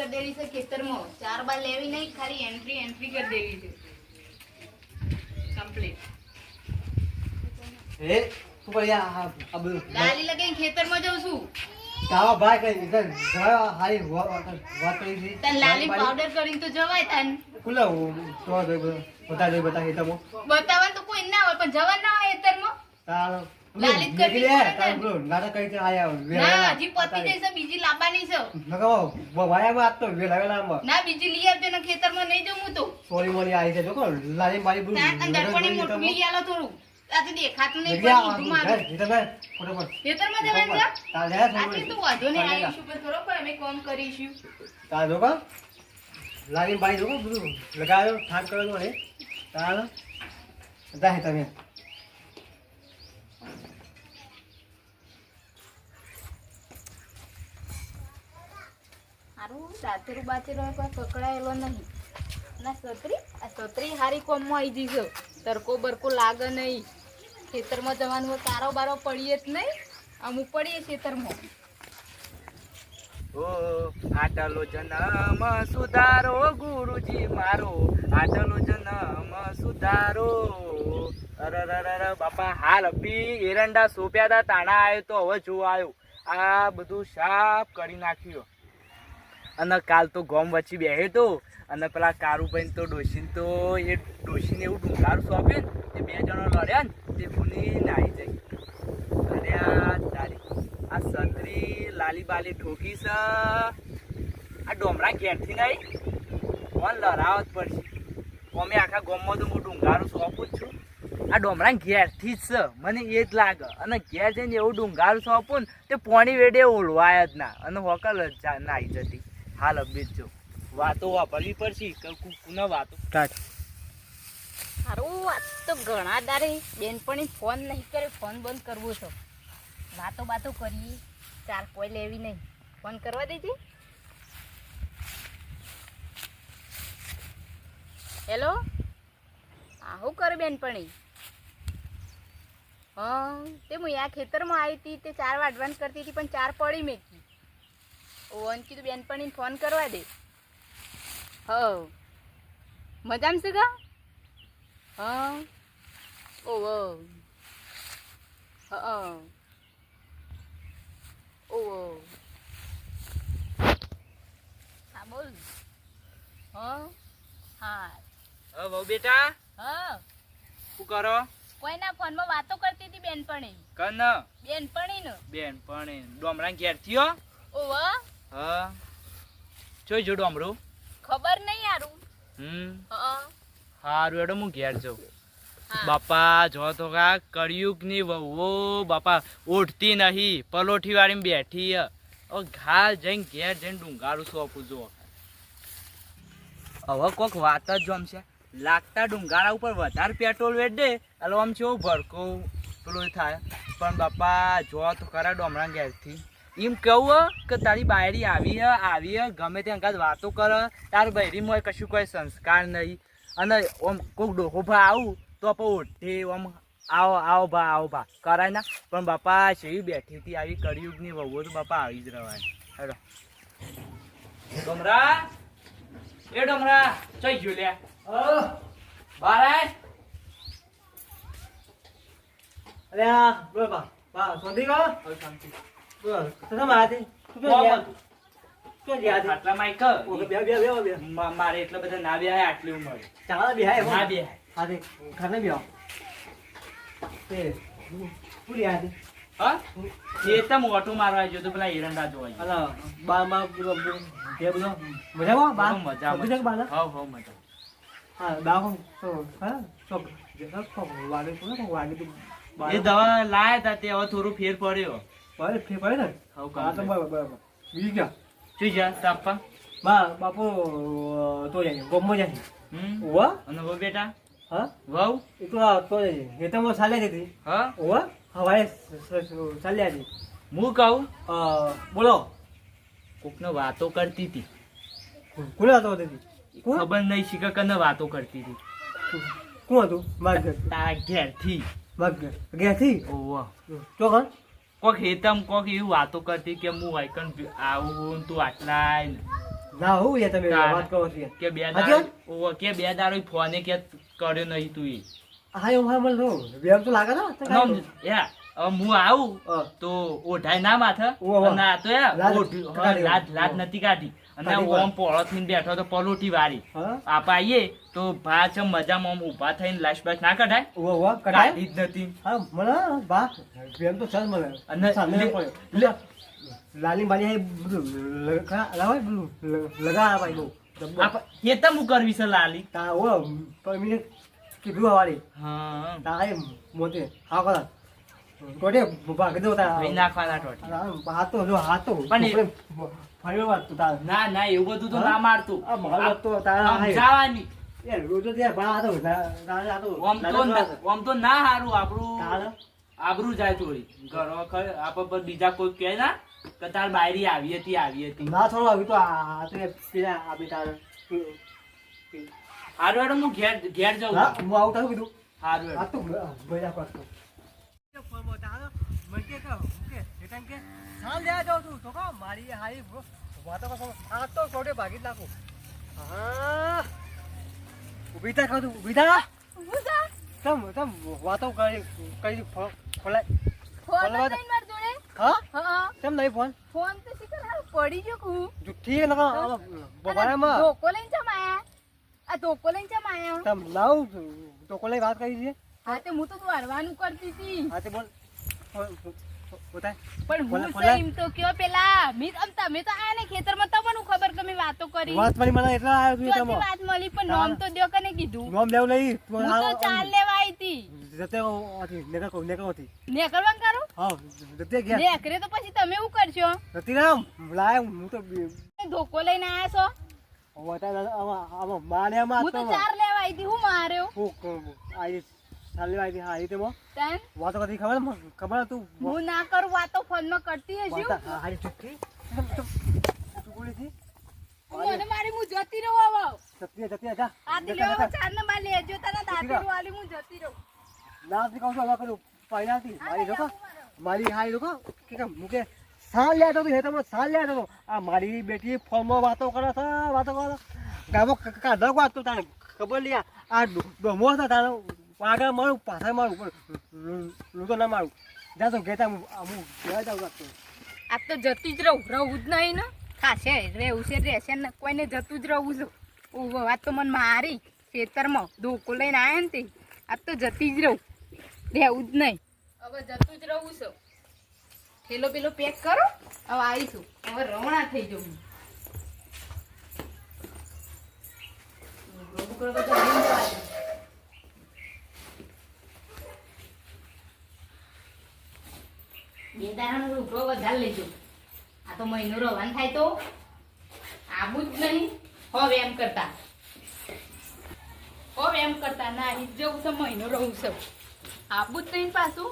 કરી દેવી છે ખેતરમાં. 4 બાર લેવી નહીં, ખાલી એન્ટ્રી કરી દેવી છે. કમ્પ્લીટ. શું કર્યા આ બધું લાલી લગાઈ ખેતરમાં જઉં છું. તારા ભાઈ કઈ હારી વાત કરી હતી તન લાલી પાવડર કરીને તો જવાય તન. ખુલ્લા બતા હેઠળમાં બતાવવાનું તો કોઈ ના હોય પણ જવા ના હોય ખેતરમાં. તારો લાલી કરી નાટક કઈ આયા ના હજી પતી જઈશે, બીજી લાવવાની છે. નકાવો વાયામાં આજ તો વેલાવેલામાં ના બીજી લઈ આવજો ને ખેતરમાં નહીં જઉં હું તો. સોરી મોરી આવી છે જો કો લાલી મારી બધું દર્પણી મોટું લઈ આલો થોડું. આ તો દેખાતું નહીં પણ ઊંધું મારું. ખેતરમાં જવાનું છે? આજે તો વાંધો નહીં, આવીશું પણ થોડો પણ અમે કામ કરીશું. તાર જો કો લાલી બાઈ જો બધું લગાવ્યો ઠાક કર્યો ને તાર જાય તમે હારું દાંતેરું બાતેરું કોઈ પકડાયેલો નહીં. ના છત્રી હારી કોમમાં આવી જઈશું. તડકો બરકો લાગે નહીં. ખેતરમાં જવાનું હોય કારો બારો પડીએ જ નહીં. અમુક પડીએ ખેતરમાં. ઓ આટલો જન્મ સુધારો ગુરુજી મારો, આટલો જન્મ સુધારો. અરરરર બાપા હાલ અભી એરંડા સોપ્યા હતા તાણા આવ્યો તો હવે જો આવ્યો. આ બધું સાફ કરી નાખ્યો. અને કાલ તો ગોમ વચ્ચે બેહે તો અને પેલા કારુભાઈ તો ડોશીને તો એ ડોશીને એવું ડુંગારું સોંપ્યું ને તે 2 જણો લડ્યા ને તે ભૂલી નાહી જાય. અરે આ તારી આ છત્રી લાલી બાલી ઠોકી છે. આ ડોમરા ઘેરથી નહીં કોણ લડાવત પડશે. અમે આખા ગામમાં તો હું ડુંગારું સોંપું જ છું. આ ડોમરા ઘેરથી જ છે મને એ જ લાગે. અને ઘેર જઈને એવું ડુંગારું સોંપું ને તે પોણી વેડે ઓળવાય જ ના અને હોકલ નાહી જતી. હાલ અબીજ જો વાતો વાપરવી પડશે. કુના વાતો હારું વાત તો ઘણા દારે બેનપણી ફોન નહીં કર્યો. ફોન બંધ કરવો છે. વાતો બાતો કરીએ. ચાલ કોઈ લેવી નહીં. ફોન કરવા દેજે. હેલો હા શું કરે બેનપણી? હા તે હું આ ખેતરમાં આવી હતી તે 4 વાડવાન કરતી હતી પણ 4 પડી મેકી. ઓન કીધું બેનપણીને ફોન કરવા દે. હ મજામાં છે ગા? હા ઓહો હા ઓહો હા બોલ. હા હા બહુ બેટા હા શું કરો? કોઈના ફોનમાં વાતો કરતી હતી બેનપણી. કન બેનપણી ડોમરા ઘેર થયો. ઓહો હા જોઈ જો ડોમરું ખબર નહીં યારું. હા હારું એડો હું ઘેર જાઉં. હા. બાપા જો તો કા કળિયુગની વહુઓ બાપા ઉઠતી નહીં પલોઠી વાળીને બેઠી હ. હવે ઘા જઈને ઘેર જઈને ડુંગારું સોંપું જો. હવે કોક વાત જ જમશે. લાગતા ડુંગારા ઉપર વધારે પેટ્રોલ વેચ દે એટલે આમ છે ભડકો પેલું થાય. પણ બાપા જો તો ખરા ડોમરા ઘેરથી એમ કહું કે તારી બાયરી આવી હ ગમે તે અંગાત વાતો કરે. તાર બૈરીમાં કશું કોઈ સંસ્કાર નહીં. અને આમ કોઈક ડોહો ભા આવું તો આપણે ઓઢે આમ આવો ભા કરાય ના. પણ બાપા શેવી બેઠી હતી આવી કળિયુગની વહુઓ તો બાપા આવી જ રવાય. હેડો ડોમરા એ ડોમરા ચઈ ગયો લે બાર આય. અરે આ બોલ બા સોધી કો શાંતિ બોલ તો મારાથી તું ક્યાં ગયા ક્યાં ગયા હતી આટલા માઈક બે મારે એટલા બધા ના બેહાય આટલી ઉંમરે ચાલા બેહાય ના બેહાય. હાથે ખાને બેહો તે પૂરી હાથે હા એ તો મોટું મારવા ગયો તો પેલા એરંડા જોવા ગયો. અલા બા માં બે બધો મજામાં બા મજા મજા બા હવ મજા. હા બા તો હા તો વાગે તો એ દવા લાયા તા તે હવે થોડું ફેર પડ્યો. બરાબર ફે પડે ને હવ હા તો બરાબર બીજું ક્યાં શું છે તાપા? બાપુ તો જાય ગમો જાય ઓવા અને વો બેટા હા વહુ એ તો જાય એ તો ચાલ્યા જતી હા ઓવા હવાએ ચાલ્યા હતી હું કહું બોલો કોકને વાતો કરતી હતી. કોણ હતો હતી ખબર નહીં શીખર કને વાતો કરતી હતી. કોણ હતું માર ઘર તારા ઘેરથી માર ઘર ઘેરથી ઓવા તો કોણ કોક હેતમ કોક એવી વાતો કરતી કે હું વાયકન આવું તું આટલાય ના હું યાર તમે તારે. વાત કરો છો યાર. કે બે હાચી દાડો વાત? ઓવો, કે બે દાડો ફોને કે કર્યો નહીં તું ઈ. હા એમ હા મને વેમ તો લાગે ને તો અને યા, હવે હું આવું હા. તો ઓઢાય ના માથે ઓહો. અને આ તો યા લાજ ઓઢ્યું. હા, કાઢી લાજ વાળી. નથી કાઢી અને કાઢી ઓમ પોળો થઈને બેઠો તો પલોઠી વાળી હા આપા આવીએ તો ભાચ મજામાં આમ ઊભા થઈને લાશ બાશ ના કઢાય ઉવા ઉવા કટાય કાઢી જ નથી. હા મને બા વેમ તો સર મને અને સામે લે- પડ્યો. લાલી બાલી હે બધું લાવે બધું લગા ભાઈ બહુ આપા એ તો હું કરવી છે લાલી. તા ઓ પણ મને કીધું વાળી હા તા એ મોતે હા કરા કોડે ભાગ દો તા ભાઈ નાખવાના ટોટી. હાતો જો હાતો પણ એ- ફરી વાત તો તા ના ના એવું બધું તો ના મારતું. આ મારો તો તારા હાય. સમજાવાની. એ રોજ તો ત્યાં બા હતો તારા હતો આમ તો ના હારું આપણું તારા આબરૂ જાય થોડી ઘરો આપણ પર બીજા કોઈ કહે ના કે તાર બાયરી આવી હતી. ના થોડું આવ્યું તો આ તો એ પેલા આપી તારે હારું હેડો હું ઘેર જાઉં હા હું આવું તારું કીધું હારું હેડો. આ તો મજા કરતો મારી હારી વાતો આ તો કોડે ભાગી જ નાખું હા ઉભી થા ખાતું ઉભી થા હું જા તમ તમ વાતો કરી કઈ ખોલાય ફોન બોલવા દે. તો નહીં માર જોડે હા હા કેમ નહીં ફોન ફોન તો શીખર હાલ પડી ગયો કું જુઠ્ઠી નકા બબારામાં ધોકો લઈને ચમ આયા આ ધોકો લઈને ચમ આયા તમ લાવ તો કોલે વાત કરી છે હા તે હું તો દોડવાનું કરતી હતી હા તે બોલ બતાય પણ બોલા, હું બોલા. છે એમ તો કયો પેલા તમે તો આયા ને ખેતરમાં તમને ખબર કે મેં વાતો કરી વાત મારી મને એટલા આવ્યો ચોથી તમે વાત મળી પણ નોમ તો દ્યો કને કીધું નોમ લેવું નહીં હું તો ચાલ લેવા આવી હતી જતે હતી નેકા હતી નેકળવાન કરું હા જતે ગયા નેકરે તો પછી તમે શું કરશો નથી રામ લાય હું તો ધોકો લઈને આયા છો વટા આમાં માને માં હું તો ચાર લેવા આવી હતી હું માર્યો આઈ ચાલે આઈ હા તે મો તન વાતો કદી ખબર તું હું ના કરું વાતો ફોનમાં કરતી હશું વાતા હારી ચુક્કી તું બોલી થી મને મારી હું જતી રહું આવો જતી જા આથી લેવા ચાર ને બાર લેજો તને દાંતી વાલી હું જતી રહું ના થી કહું છું હવે કરું પહેલાથી મારી જોકો મારી હાઈ જોકો કે મુકે સાલ લે તો હે તમને સાલ લે તો આ મારી બેટી ફોનમાં વાતો કરે છે વાતો કરે ગામો કાઢો વાત તો તાણે ખબર લ્યા આ ડોમો છે તાણે આગળ મારું પાછળ મારું પણ લૂંટો ના મારું જા તો ઘેતા હું ઘેર જાઉં રાખતો આ તો જતી જ રહું જ નહીં ને ખાશે રહેવું છે રહેશે ને કોઈને જતું જ રહું છું ઓહો વાત તો મને મારી ખેતરમાં ધોકો લઈને આવ્યા ને તે આ તો જતી જ રહેવું જ નહીં હવે જતું જ રહું છું થેલો પેલો પેક કરો હવે આવીશું હવે રવણા થઈ જવું બે દાડાનો રૂપડો વધારે લેજો આ તો મહિનો રવાન થાય તો આવું જ નહીં હવે એમ કરતા ના રીત જવું છે મહિનો રહું છે આવું જ નહીં પાછું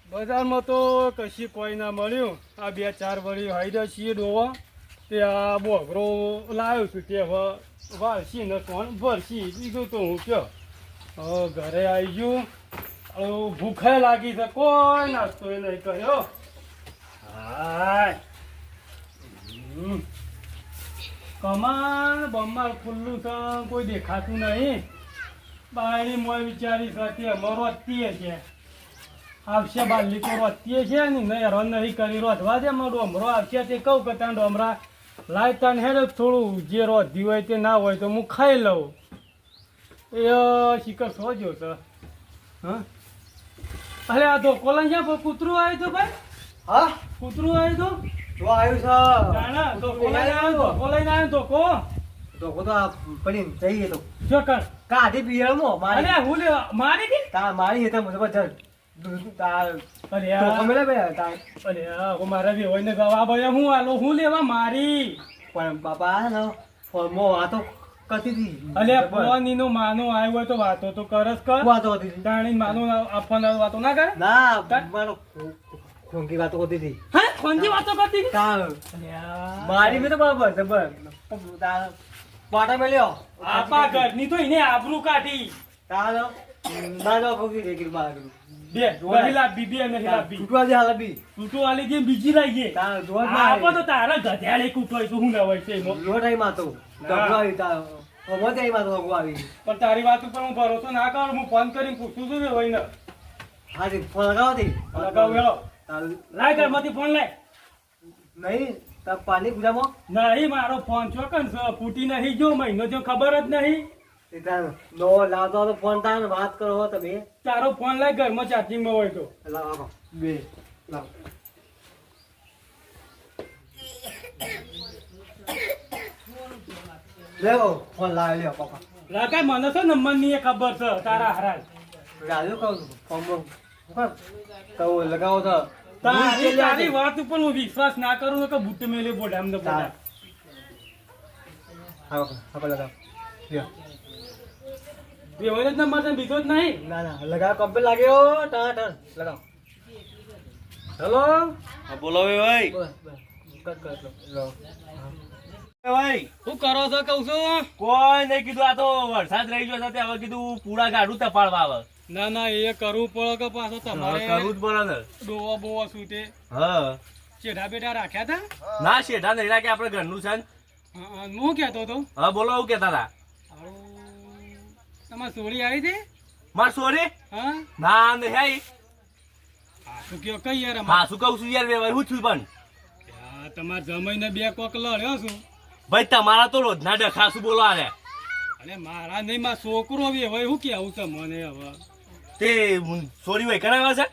બજારમાં તો કશી કોઈ ના મળ્યું આ 2-4 વળી હાઈડા છીએ ડોવા તે આ બોગરો લાવ્યો છું તે હવે વાળશી ને કોણ ભરશી બીજું તો હું કયો હવે ઘરે આવી ગયું હવે ભૂખે લાગી છે કોઈ નાસ્તો નહીં કર્યો હાય કમાન બમ્માર ખુલ્લું છે કોઈ દેખાતું નહીં બાયણી મોય વિચારી છે અમારો અત્ય છે આવશે બાલી તો રોતીએ છે ને નહીં હેરાન નહીં કરી રોધવા દે મારો ડોમરો આવશે તે કહું કે ત્યાં ડોમરા લાય તને હેડે થોડું જે રોધી હોય તે ના હોય તો હું ખાઈ લઉં એ શિખર સોજો છે હા અરે આ તો કોલા જ્યાં કૂતરું આવ્યું તો ભાઈ હા કૂતરું આવ્યું તો જો આવ્યું છે જાણા તો કોલાઈને આવ્યો તો કોલાઈને આવ્યો તો કો તો તો આ પડીને જઈએ તો જો કર કાઢી પીએમો મારી અરે હું લેવા મારી દી તા મારી હે તો જબરજસ્ત તા અરે તો આ કમેલે બે તા અરે આ મારા બી હોય ને ગવા ભાઈ હું આલો હું લેવા મારી પણ બાપા હે ને ફોર્મો વાતો કરતી હતી અલે ફોની નો માનો આવ્યો હોય તો વાતો તો કરસ કર વાતો કરતી હતી જાણી માનો આપવાના વાતો ના કરે ના મારો ખોંકી વાતો કરતી હતી હા કોણથી વાતો કરતી હતી તા અરે આ મારી મેં તો બરાબર જબર તા પાટા મેલ્યો આપા ઘરની તો એને આબરૂ કાઢી તા ના ના કહું છું એક બાર કરું બે નહીં લાવી બે નહીં લાવી છૂટવા દે હાલ બી તૂટો આલી જે બીજી લાવીએ તાર જોવા આપો તો તારા ગધેડે કૂટોય તો હું ના હોય છે એમાં. લો ટાઈમ આતો આવી તાર મો ટાઈમ આતો આવી પણ તારી વાત ઉપર હું ભરોસો ના કરું. હું ફોન કરીને પૂછું છું કે હોય ને હા જી ફોન લગાવો તી લગાવ વેળો તારું લાય ઘરમાંથી ફોન લાય. નહીં તાર પાણી ગુજામાં નહીં મારો ફોન ચોકન છે ફૂટી નહીં જો મહિનો જો ખબર જ નહીં. એ તાર નો લાવતો તો ફોન તાર વાત કરો તમે તારો ફોન લાય ઘરમાં ચાર્જિંગમાં હોય તો. લાવો બે લાવો લેવો ફોન લાવી લ્યો પપ્પા લાગે મને તો નંબર ની એ ખબર છે તારા હારા. રાજુ કહું ફોન કહું લગાવો તો તારી વાત ઉપર હું વિશ્વાસ ના કરું કે બુટ મેલે બોડામ ને બોડા. હા હા લગાવો લ્યો બેવને જ નંબર છે બીજો જ નહીં. ના ના લગાવો કમ્પ્લીટ લાગ્યો ટા ટા લગાવો હેલો હા બોલો ભાઈ બસ બસ કટ કર લો ભાઈ શું કરો છો કહું છું. કોઈ નહીં કીધું આ તો વરસાદ રહી ગયો છે હવે કીધું પૂરા ગાડું તપાડવા આવે ના ના એ કરવું પડે કે પાછો તમારે કરવું જ પડે ને ડોવા બોવા સૂટે હા ચેઢા બેઠા રાખ્યા હતા. ના શેઠા નહીં રાખે આપણે ઘરનું છે ને. હું કહેતો હતો હા બોલો એવું કેતા હતા તમારે સોળી આવી હતી. માર સોરી હા ના નહીં આઈ. શું કયો કઈ યાર હા શું કહું છું યાર વેવાય હું છું પણ તમારા જમાઈને બે કોક લડ્યો છું. ભાઈ તમારા તો રોજના ડખા શું બોલો આરે અરે મારા નહીં મારા છોકરો બી હવે શું કેવું છે મને હવે તે સોરી ભાઈ કરાવ્યા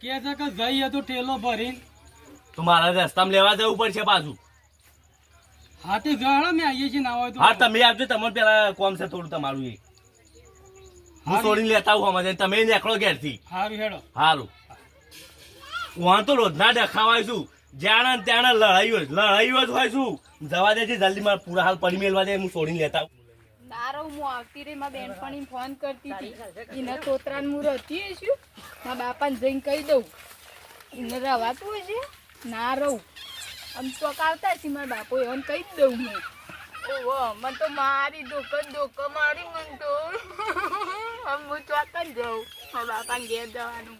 છે કે છે કે જઈએ તો ઠેલો ભરીને તો મારા રસ્તામાં લેવા જવું પડશે પાછું. હાથે જવાળો મેં આવીએ છીએ ના હોય તો હા તમે આપજો તમને પેલા કોમ છે થોડું તમારું એ હું સોરી લેતા આવું અમારે તમે નીકળો ઘેરથી. સારું હેડો સારું હું તો રોજના ડખાવાય છું જ્યાં ત્યાં લડાઈઓ જ હોય છું. જવા દેજે જલ્દી મારા પૂરા હાલ પડી મેળવા દે હું સોડીને લેતા આવું. તારો હું આવતી રહી મારા બેનપણી ફોન કરતી હતી એને તોતરાને હું રતી છું મારા બાપાને જઈને કહી દઉં એને રવાતું હોય છે ના રહું આમ તો આવતા છે મારા બાપો એને કહી જ દઉં હું ઓહો મને તો મારી ધોકો મારી મને તો આમ હું ચોક જ જાઉં મારા બાપાને ઘેર જવાનું